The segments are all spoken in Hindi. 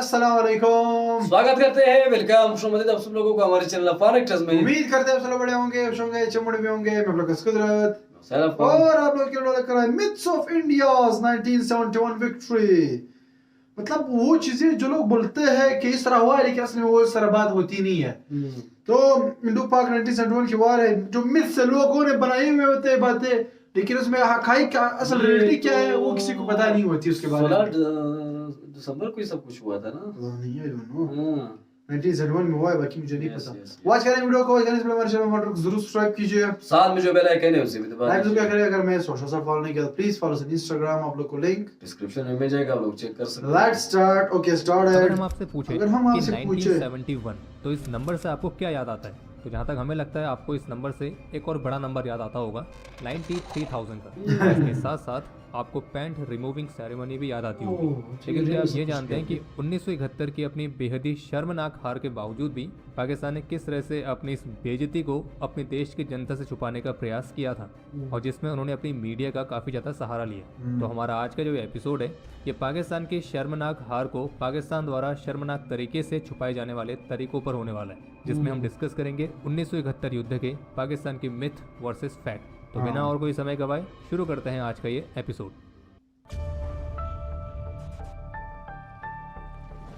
अस्सलाम वालेकुम। स्वागत करते हैं, वेलकम खुशआमदीद आप सब लोगों को हमारे चैनल फन एक्टर्स में। उम्मीद करते हैं आप सब बड़े होंगे, खुश होंगे, चमड़े में होंगे। मैं ब्लॉगर्स कुदरत और और आप लोग के लिए लेकर आए मिथ्स ऑफ इंडियाज 1971 विक्ट्री। मतलब वो चीजें जो लोग बोलते हैं कि इस तरह हुआ है, लेकिन असल में वो इस तरह बात होती नहीं है। तो इंडो पाक 1971 की वार है, जो मिथ्स लोगों ने बनाए हुए होते हैं बातें, लेकिन उसमें हकाइक क्या असल रियलिटी क्या है वो किसी को पता नहीं होती उसके बारे में। 16 दिसंबर को ही सब कुछ हुआ था ना। नहीं है नो हाँ 1971 में हुआ है, बाकी मुझे नहीं पता। yes. वॉच करें वीडियो को, करने से पहले हमारे चैनल को जरूर सब्सक्राइब कीजिए, साथ में जो बेल आइकन है उसे भी दबा लाइक दीजिए। क्या करें। अगर मैं सोशल साइट फॉलो नहीं किया तो प्लीज फॉलो ऑन इंस्टाग्राम, आप लोग को लिंक डिस्क्रिप्शन में मिल जाएगा, आप लोग चेक कर सकते हैं। Let's start. Okay start. अगर हम आपसे पूछें अगर हम कि आपसे पूछें 1971 तो इस नंबर से आपको क्या याद आता है, तो जहाँ तक हमें लगता है आपको इस नंबर से एक और बड़ा नंबर याद आता होगा 93,000 का। इसके साथ साथ आपको पैंट रिमूविंग सेरेमनी भी याद आती होगी। लेकिन क्या आप ये जानते हैं कि 1971 की अपनी बेहद शर्मनाक हार के बावजूद भी पाकिस्तान ने किस तरह से अपनी इस बेइज्जती को अपने देश की जनता से छुपाने का प्रयास किया था, और जिसमें उन्होंने अपनी मीडिया का काफ़ी ज़्यादा सहारा लिया। तो हमारा आज का जो एपिसोड है ये पाकिस्तान की शर्मनाक हार को पाकिस्तान द्वारा शर्मनाक तरीके से छुपाए जाने वाले तरीकों पर होने वाला है, जिसमें हम डिस्कस करेंगे 1971 युद्ध के पाकिस्तान की मिथ वर्सेस फैक्ट। तो बिना और कोई समय गवाए शुरू करते हैं आज का ये एपिसोड।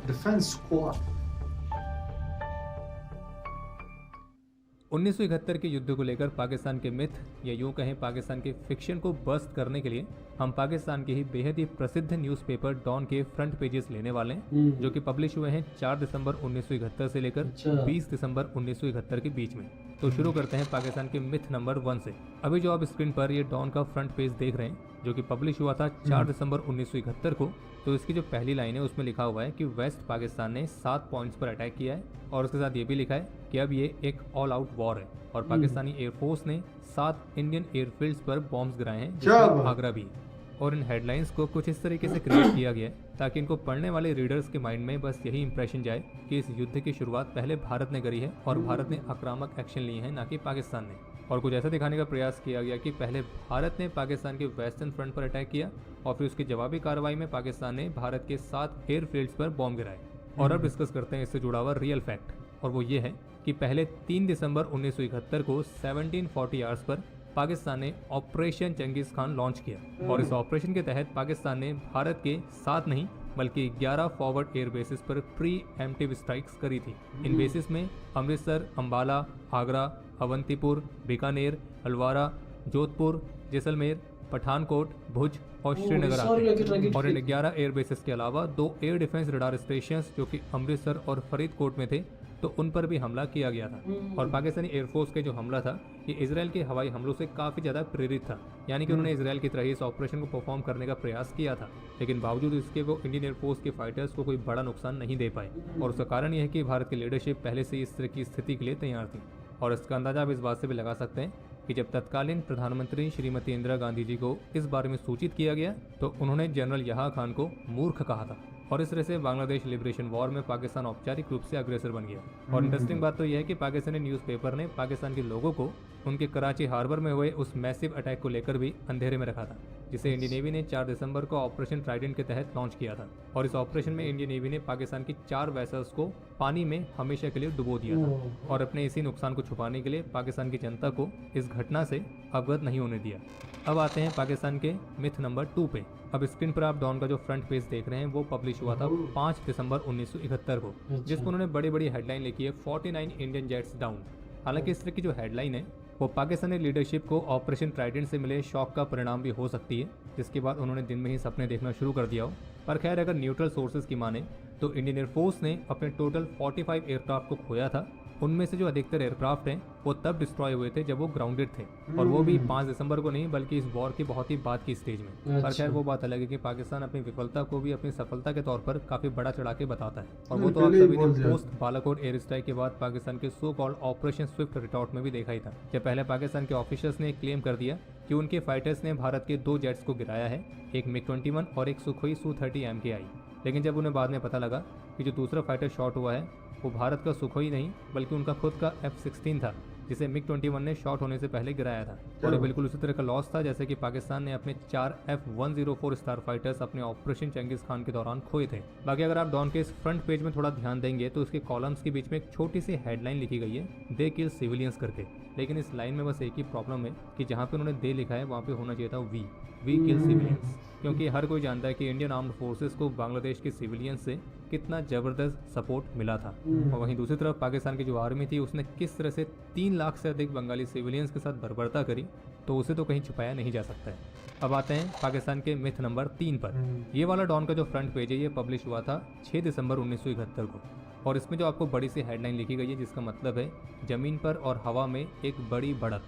डिफेंस स्क्वाड 1971 के युद्ध को लेकर पाकिस्तान के मिथ या यूं कहें पाकिस्तान के फिक्शन को बस्ट करने के लिए हम पाकिस्तान के ही बेहद ही प्रसिद्ध न्यूज़पेपर डॉन के फ्रंट पेजेस लेने वाले हैं, जो कि पब्लिश हुए हैं 4 दिसंबर 1971 से लेकर 20 दिसंबर 1971 के बीच में। तो शुरू करते हैं पाकिस्तान के मिथ नंबर 1 से। अभी जो आप स्क्रीन पर ये डॉन का फ्रंट पेज देख रहे हैं, जो कि पब्लिश हुआ था 4 दिसंबर 1971 को, तो इसकी जो पहली लाइन है उसमें लिखा हुआ है कि वेस्ट पाकिस्तान ने 7 पॉइंट्स पर अटैक किया है, और उसके साथ ये भी लिखा है कि अब ये एक ऑल आउट वॉर है, और पाकिस्तानी एयरफोर्स ने 7 इंडियन एयरफील्ड्स पर बॉम्ब्स गिराए हैं, जिसमें आगरा भी है। और इन हेडलाइंस को कुछ इस तरीके से क्रिएट किया गया है ताकि इनको पढ़ने वाले रीडर्स के माइंड में बस यही इंप्रेशन जाए कि इस युद्ध की शुरुआत पहले भारत ने करी है और भारत ने आक्रामक एक्शन लिए हैं, ना कि पाकिस्तान ने। और कुछ ऐसा दिखाने का प्रयास किया गया कि पहले भारत ने पाकिस्तान के वेस्टर्न फ्रंट पर अटैक किया, और फिर उसकी जवाबी कार्रवाई में पाकिस्तान ने भारत के 7 एयरफील्ड्स पर बॉम्ब गिराए। और अब डिस्कस करते हैं इससे जुड़ा हुआ रियल फैक्ट, और वो ये है कि पहले 3 दिसंबर 1971 को 1740 आवर्स पर पाकिस्तान ने ऑपरेशन चंगेज खान लॉन्च किया, और इस ऑपरेशन के तहत पाकिस्तान ने भारत के 7 नहीं बल्कि 11 फॉरवर्ड एयर बेसिस पर प्री एम्प्टिव स्ट्राइक्स करी थी। इन बेसिस में अमृतसर, अंबाला, आगरा, अवंतीपुर, बीकानेर, हलवारा, जोधपुर, जैसलमेर, पठानकोट, भुज और श्रीनगर आते हैं। और इन 11 एयर बेसिस के अलावा 2 एयर डिफेंस रडार स्टेशन जो कि अमृतसर और फरीदकोट में थे, तो उन पर भी हमला किया गया था। और पाकिस्तानी एयरफोर्स के जो हमला था ये इजराइल के हवाई हमलों से काफ़ी ज़्यादा प्रेरित था, यानी कि उन्होंने इजराइल की तरह इस ऑपरेशन को परफॉर्म करने का प्रयास किया था, लेकिन बावजूद इसके वो इंडियन एयरफोर्स के फाइटर्स को कोई बड़ा नुकसान नहीं दे पाए। और उसका कारण यह है कि भारत की लीडरशिप पहले से इस तरह की स्थिति के लिए तैयार थी। और इसका अंदाजा आप इस बात से भी लगा सकते हैं कि जब तत्कालीन प्रधानमंत्री श्रीमती इंदिरा गांधी जी को इस बारे में सूचित किया गया, तो उन्होंने जनरल याह्या खान को मूर्ख कहा था, और इस तरह से बांग्लादेश लिबरेशन वॉर में पाकिस्तान औपचारिक रूप से अग्रेसर बन गया। और इंटरेस्टिंग बात तो यह है कि पाकिस्तानी न्यूज़पेपर ने पाकिस्तान के लोगों को उनके कराची हार्बर में हुए उस मैसिव अटैक को लेकर भी अंधेरे में रखा था, जिसे इंडियन नेवी ने 4 दिसंबर को ऑपरेशन ट्राइडेंट के तहत लॉन्च किया था। और इस ऑपरेशन में इंडियन नेवी ने पाकिस्तान की 4 वेसल्स को पानी में हमेशा के लिए डुबो दिया था, और अपने इसी नुकसान को छुपाने के लिए पाकिस्तान की जनता को इस घटना से अवगत नहीं होने दिया। अब आते हैं पाकिस्तान के मिथ नंबर 2 पे। अब स्क्रीन पर आप डॉन का जो फ्रंट पेज देख रहे हैं वो पब्लिश हुआ था 5 दिसंबर 1971 को, जिसको उन्होंने बड़ी बड़ी हेडलाइन लिखी है 49 इंडियन जेट्स डाउन। हालांकि इस तरह की जो हेडलाइन है वो पाकिस्तानी लीडरशिप को ऑपरेशन ट्राइडेंट से मिले शॉक का परिणाम भी हो सकती है, जिसके बाद उन्होंने दिन में ही सपने देखना शुरू कर दिया हो। पर खैर, अगर न्यूट्रल सोर्सेज की माने तो इंडियन एयरफोर्स ने अपने टोटल 45 एयरक्राफ्ट को खोया था। उनमें से जो अधिकतर एयरक्राफ्ट हैं वो तब डिस्ट्रॉय हुए थे जब वो ग्राउंडेड थे, और वो भी 5 दिसंबर को नहीं बल्कि इस वॉर की बहुत ही बाद की स्टेज में। पर खैर, वो बात अलग है कि पाकिस्तान अपनी विफलता को भी अपनी सफलता के तौर पर काफ़ी बड़ा चढ़ा के बताता है, और वो तो आप सभी ने पोस्ट बालाकोट एयर स्ट्राइक के बाद पाकिस्तान के so called operation Swift retort में भी देखा ही था, जब पहले पाकिस्तान के ऑफिसर्स ने क्लेम कर दिया कि उनके फाइटर्स ने भारत के 2 जेट्स को गिराया है, एक मिग-21 और एक सुखोई Su-30 MKI। लेकिन जब उन्हें बाद में पता लगा कि जो दूसरा फाइटर शॉट हुआ है वो भारत का सुखोई नहीं बल्कि उनका खुद का F-16 था, जिसे MiG-21 ने शॉट होने से पहले गिराया था। और ये बिल्कुल उसी तरह का लॉस था जैसे कि पाकिस्तान ने अपने 4 F-104 स्टार फाइटर्स अपने ऑपरेशन चंगेज खान के दौरान खोए थे। बाकी अगर आप डॉन के इस फ्रंट पेज में थोड़ा ध्यान देंगे तो इसके कॉलम्स के बीच में एक छोटी सी हेडलाइन लिखी गई है, दे किल सिविलियंस करके। लेकिन इस लाइन में बस एक ही प्रॉब्लम है कि जहाँ पे उन्होंने दे लिखा है वहाँ पे होना चाहिए था वी किल सिविलियंस, क्योंकि हर कोई जानता है कि इंडियन आर्म्ड फोर्सेस को बांग्लादेश के सिविलियंस से कितना ज़बरदस्त सपोर्ट मिला था। और वहीं दूसरी तरफ पाकिस्तान की जो आर्मी थी उसने किस तरह से 3 लाख से अधिक बंगाली सिविलियंस के साथ बर्बरता करी, तो उसे तो कहीं छुपाया नहीं जा सकता है। अब आते हैं पाकिस्तान के मिथ नंबर 3 पर। ये वाला डॉन का जो फ्रंट पेज है ये पब्लिश हुआ था 6 दिसंबर 1971 को, और इसमें जो आपको बड़ी सी हेडलाइन लिखी गई है जिसका मतलब है ज़मीन पर और हवा में एक बड़ी बढ़त,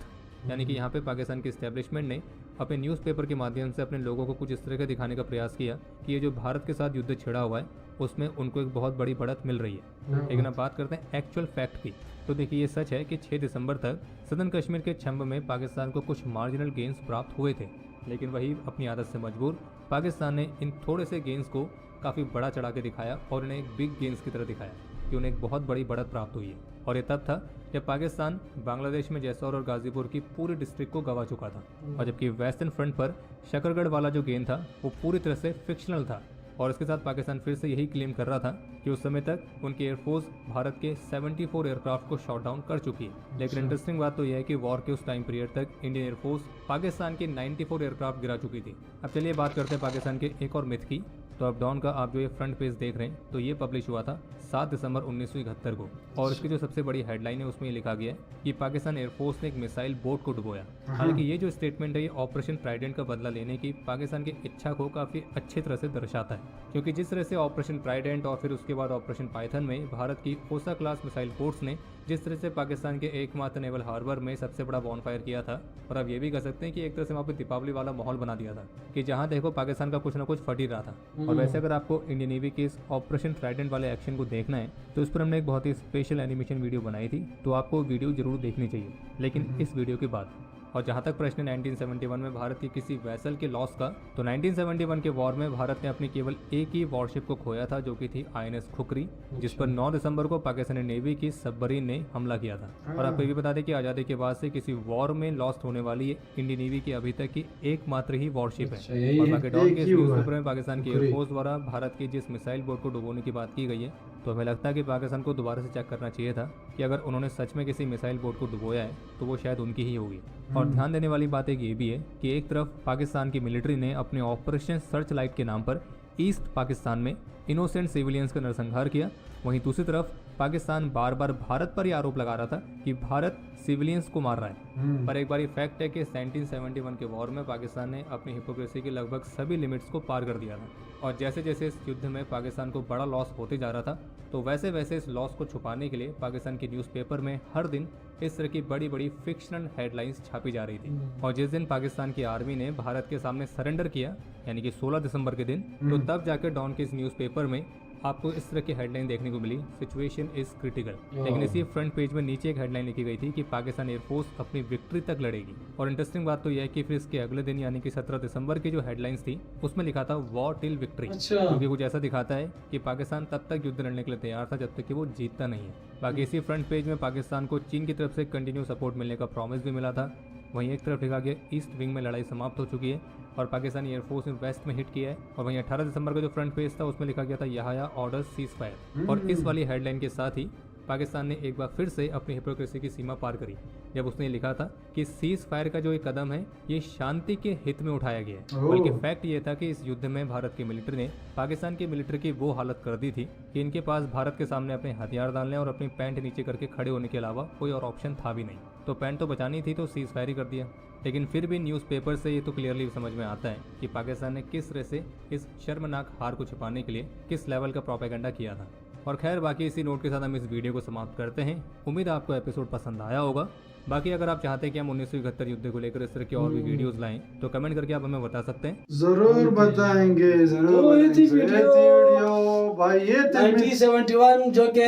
यानी कि यहाँ पे पाकिस्तान के इस्टेब्लिशमेंट ने अपने न्यूज़पेपर के माध्यम से अपने लोगों को कुछ इस तरह का दिखाने का प्रयास किया कि ये जो भारत के साथ युद्ध छिड़ा हुआ है उसमें उनको एक बहुत बड़ी बढ़त मिल रही है। लेकिन अब बात करते हैं एक्चुअल फैक्ट की, तो देखिए ये सच है कि 6 दिसंबर तक सदर्न कश्मीर के छंब में पाकिस्तान को कुछ मार्जिनल गेंस प्राप्त हुए थे, लेकिन वही अपनी आदत से मजबूर पाकिस्तान ने इन थोड़े से गेंस को काफ़ी बड़ा चढ़ा के दिखाया और इन्हें एक बिग गेंस की तरह दिखाया कि उन्हें एक बहुत बड़ी बढ़त प्राप्त हुई है। और ये तब था जब पाकिस्तान बांग्लादेश में जैसौर और गाजीपुर की पूरी डिस्ट्रिक्ट को गंवा चुका था, और जबकि वेस्टर्न फ्रंट पर शकरगढ़ वाला जो गेंद था वो पूरी तरह से फिक्शनल था। और इसके साथ पाकिस्तान फिर से यही क्लेम कर रहा था कि उस समय तक उनकी एयरफोर्स भारत के 74 एयरक्राफ्ट को शॉट डाउन कर चुकी है। लेकिन इंटरेस्टिंग बात तो यह है कि वॉर के उस टाइम पीरियड तक इंडियन एयरफोर्स पाकिस्तान के 94 एयरक्राफ्ट गिरा चुकी थी। अब चलिए बात करते हैं पाकिस्तान के एक और मिथ की। तो अब डॉन का आप जो ये फ्रंट पेज देख रहे हैं तो ये पब्लिश हुआ था 7 दिसंबर 1971 को, और इसकी जो सबसे बड़ी हेडलाइन है उसमें ये लिखा गया है कि पाकिस्तान एयरफोर्स ने एक मिसाइल बोट को डुबोया। हालांकि ये जो स्टेटमेंट है ये ऑपरेशन ट्राइडेंट का बदला लेने की पाकिस्तान की इच्छा को काफ़ी अच्छी तरह से दर्शाता है, क्योंकि जिस तरह से ऑपरेशन ट्राइडेंट और फिर उसके बाद ऑपरेशन पाइथन में भारत की ओसा क्लास मिसाइल फोर्स ने जिस तरह से पाकिस्तान के एकमात्र नेवल हार्बर में सबसे बड़ा बॉनफायर किया था, और अब ये भी कह सकते हैं कि एक तरह से वहाँ पे दीपावली वाला माहौल बना दिया था कि जहाँ देखो पाकिस्तान का कुछ ना कुछ फट ही रहा था। और वैसे अगर आपको इंडियन नेवी के इस ऑपरेशन ट्राइडेंट वाले एक्शन को देखना है तो इस पर हमने एक बहुत ही स्पेशल एनिमेशन वीडियो बनाई थी, तो आपको वीडियो जरूर देखनी चाहिए, लेकिन इस वीडियो के बाद। और जहाँ तक प्रश्न 1971 में भारत की किसी वैसल के लॉस का, तो 1971 के वॉर में भारत ने अपनी केवल एक ही वॉरशिप को खोया था जो कि थी INS खुकरी, जिस पर 9 दिसंबर को पाकिस्तानी नेवी की सबमरीन ने हमला किया था। और आपको ये भी बता दें कि आज़ादी के बाद से किसी वॉर में लॉस्ट होने वाली इंडियन नेवी की अभी तक की एकमात्र ही वॉरशिप है। और बाकी डॉन के न्यूज़पेपर में पाकिस्तान की एयरफोर्स द्वारा भारत की जिस मिसाइल बोट को डुबोने की बात की गई है, तो हमें लगता है कि पाकिस्तान को दोबारा से चेक करना चाहिए था कि अगर उन्होंने सच में किसी मिसाइल बोट को डुबोया है तो वो शायद उनकी ही होगी। और ध्यान देने वाली बात एक ये भी है कि एक तरफ पाकिस्तान की मिलिट्री ने अपने ऑपरेशन सर्च लाइट के नाम पर ईस्ट पाकिस्तान में इनोसेंट सिविलियंस का नरसंहार किया, वहीं दूसरी तरफ पाकिस्तान बार बार भारत पर यह आरोप लगा रहा था कि भारत सिविलियंस को मार रहा है। पर एक बार फैक्ट है कि 1971 के वॉर में पाकिस्तान ने अपनी हिपोक्रेसी की लगभग सभी लिमिट्स को पार कर दिया था, और जैसे जैसे इस युद्ध में पाकिस्तान को बड़ा लॉस होते जा रहा था तो वैसे वैसे इस लॉस को छुपाने के लिए पाकिस्तान के न्यूज़पेपर में हर दिन इस तरह की बड़ी बड़ी फिक्शनल हेडलाइंस छापी जा रही थी। और जिस दिन पाकिस्तान की आर्मी ने भारत के सामने सरेंडर किया, यानी कि 16 दिसंबर के दिन, तो तब जाकर डॉन के इस न्यूज़पेपर में आपको इस तरह की हेडलाइन देखने को मिली, सिचुएशन इज क्रिटिकल। लेकिन इसी फ्रंट पेज में नीचे एक हेडलाइन लिखी गई थी कि पाकिस्तान एयरफोर्स अपनी विक्ट्री तक लड़ेगी। और इंटरेस्टिंग बात तो यह है कि फिर इसके अगले दिन यानी कि 17 दिसंबर की जो हेडलाइंस थी उसमें लिखा था वॉर टिल विक्ट्री, क्योंकि कुछ ऐसा दिखाता है कि पाकिस्तान तब तक युद्ध लड़ने के लिए तैयार था जब तक कि वो जीतता नहीं है। बाकी इसी फ्रंट पेज में पाकिस्तान को चीन की तरफ से कंटिन्यू सपोर्ट मिलने का प्रॉमिस भी मिला था। वहीं एक तरफ लिखा गया ईस्ट विंग में लड़ाई समाप्त हो चुकी है और पाकिस्तानी एयरफोर्स ने वेस्ट में हिट किया है। और वहीं 18 दिसंबर का जो फ्रंट पेज था उसमें लिखा गया था यहाया ऑर्डर सीज फायर। और इस वाली हेडलाइन के साथ ही पाकिस्तान ने एक बार फिर से अपनी हिपोक्रेसी की सीमा पार करी जब उसने लिखा था कि सीज फायर का जो ये कदम है ये शांति के हित में उठाया गया है। बल्कि फैक्ट ये था कि इस युद्ध में भारत की मिलिट्री ने पाकिस्तान की मिलिट्री की वो हालत कर दी थी कि इनके पास भारत के सामने अपने हथियार डालने और अपनी पैंट नीचे करके खड़े होने के अलावा कोई और ऑप्शन था भी नहीं। तो पैंट तो बचानी थी तो सीज फायर ही कर दिया। लेकिन फिर भी न्यूज़पेपर से ये तो क्लियरली समझ में आता है कि पाकिस्तान ने किस तरह से इस शर्मनाक हार को छिपाने के लिए किस लेवल का प्रोपेगेंडा किया था। और खैर बाकी इसी नोट के साथ हम इस वीडियो को समाप्त करते हैं। उम्मीद है आपको एपिसोड पसंद आया होगा। बाकी अगर आप चाहते हैं कि हम 1971 युद्ध को लेकर इस तरह की और भी वीडियोस लाएं तो कमेंट करके आप हमें बता सकते हैं। जरूर बताएंगे, जरूर ये थी वीडियो भाई, ये 1971 जो कि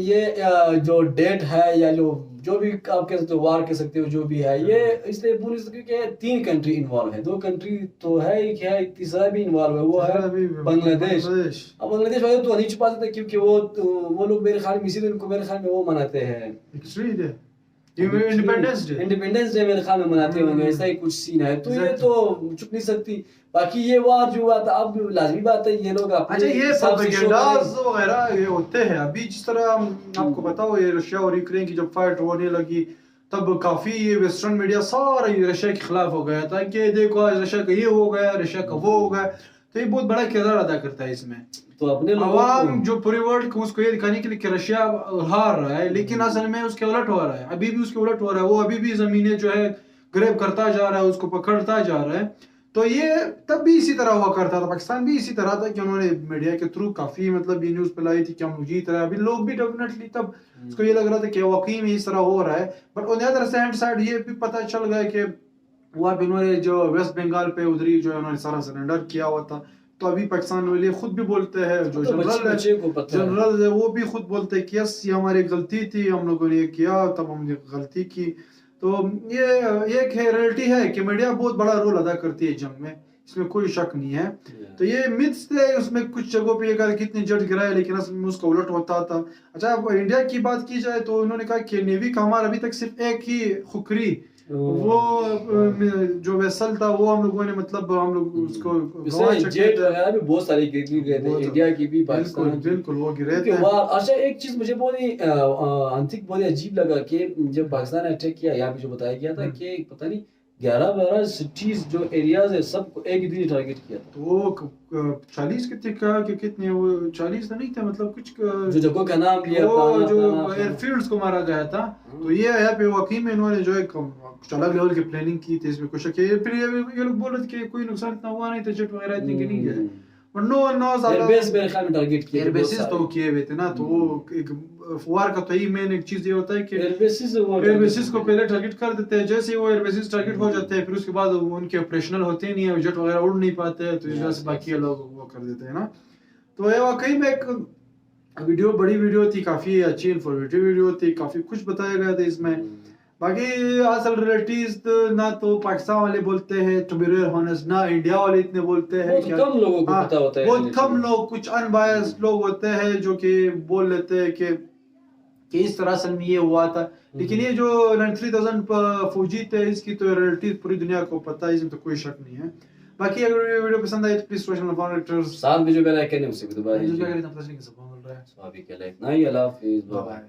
ये जो डेट है या जो भी आप कह सकते हो वार कह सकते हो जो भी है, ये इसलिए बोल सकते कि 3 कंट्री इन्वॉल्व है। 2 कंट्री तो है ही है, तीसरा भी इन्वॉल्व है, वो है बांग्लादेश। अब बांग्लादेश वाले तो नहीं छुपा सकते क्योंकि वो लोग मेरे ख्याल में इसी दिन को मेरे ख्याल में वो मनाते हैं इंडिपेंडेंस डे मेरे ख्याल में मनाते होंगे, ऐसा ही कुछ सीन है। तो ये तो चुप नहीं सकती। बाकी ये वार जो हुआ था, अब लाजमी बात है ये लोग अच्छा ये प्रोपेगेंडास वगैरह ये होते हैं अभी, जिस तरह आपको बताओ ये रशिया और यूक्रेन की जब फाइट होने लगी तब काफी ये वेस्टर्न मीडिया सारा ये रशिया के खिलाफ हो गया था कि देखो आज रशिया का ये हो गया, रशिया का वो हो गया। तो ये बहुत बड़ा किरदार अदा करता है इसमें। तो अपने अवाम जो पूरे वर्ल्ड को उसको ये दिखाने के लिए कि रशिया हार रहा है, लेकिन असल में उसके उलट हो रहा है, अभी भी उसके उलट हो रहा है। वो अभी भी जमीनें जो है ग्रैब करता जा रहा है, उसको पकड़ता जा रहा है। तो ये तब भी इसी तरह हुआ करता था, पाकिस्तान भी इसी तरह था कि उन्होंने मीडिया के थ्रू काफी मतलब ये न्यूज फैलाई थी कि हम जीत रहे हैं। अभी लोग भी डेफिनेटली तब उसको ये लग रहा था कि वाकई में इस तरह हो रहा है। But on the other side ये भी पता चल गया कि वहाँ पे उन्होंने जो वेस्ट बंगाल पे उधरी जो उन्होंने सारा सरेंडर किया हुआ था। तो अभी पाकिस्तान वाले खुद भी बोलते हैं, जो जनरल है वो भी खुद बोलते हैं कि यस ये हमारी गलती थी, हम लोगों ने ये किया, तब हमने गलती की। तो ये एक रियलिटी है कि मीडिया बहुत बड़ा रोल अदा करती है जंग में, इसमें कोई शक नहीं है। तो ये मिथ्स थे, उसमें कुछ जगहों पे ये कितने जज गिराए, लेकिन असल में उसका उलट होता था। अच्छा अब इंडिया की बात की जाए तो उन्होंने कहा कि नेवी का हमारा अभी तक सिर्फ एक ही खुखरी वो जो वेसल था वो हम लोगों ने मतलब हम लोग उसको जेट वगैरह भी बहुत सारे गिर गए थे, इंडिया की भी, पाकिस्तान बिल्कुल वो गिरे थे। अच्छा एक चीज मुझे बहुत ही अंतिक बहुत ही अजीब लगा कि जब पाकिस्तान ने अटैक किया, यहाँ पे जो बताया गया था कि पता नहीं 11-12 सिटीज जो एरियाज है सबको एक ही दिन टारगेट किया था। तो वो 40 कितने का कि कितने वो 40 तो नहीं था, मतलब कुछ जो जगहों का नाम लिया वो जो एयरफील्ड्स को मारा गया था। तो ये यहाँ पे वाकई में इन्होंने जो एक अलग लेवल की प्लानिंग की थी, इसमें कुछ फिर ये लोग बोल रहे थे कि कोई नुकसान इतना हुआ नहीं था, जेट वगैरह इतने के नहीं गए। और नो एयरबेस मेरे ख्याल में टारगेट किए, एयरबेसेस तो किए हुए थे ना। तो वो एक वार का तो ही मेन एक चीज ये होता है कि एयरबेसेस को पहले टारगेट कर देते हैं। जैसे वो एयरबेसेस टारगेट हो जाते हैं फिर उसके बाद उनके ऑपरेशनल होते नहीं है, जेट वगैरह उड़ नहीं पाते हैं, तो इस वजह से बाकी लोग वो कर देते हैं ना। तो ये वाकई में एक वीडियो बड़ी वीडियो थी, काफी अच्छी इंफॉर्मेटिव वीडियो थी, काफी कुछ बताया गया था इसमें। बाकी असल रिलेटिव्स ना तो पाकिस्तान वाले बोलते हैं टू बी रियल हॉनेस्ट, ना इंडिया वाले इतने बोलते हैं। बहुत कम लोगों को पता होता है, बहुत कम लोग, कुछ अनबायस्ड लोग होते हैं जो कि बोल लेते हैं कि इस तरह असल में ये हुआ था। लेकिन ये जो 93,000 फौजी थे इसकी तो रियलिटी पूरी दुनिया को पता है, इसमें तो कोई शक नहीं है। बाकी अगर ये वीडियो पसंद आए तो प्लीज सोशल फॉलोअर्स साथ में जो बेल आइकन है उसे भी दबाइए। जो क्या करें, हम तस्वीर के सब बोल रहा है स्वाभाविक है। नहीं, अल्लाह हाफिज़, बाय बाय।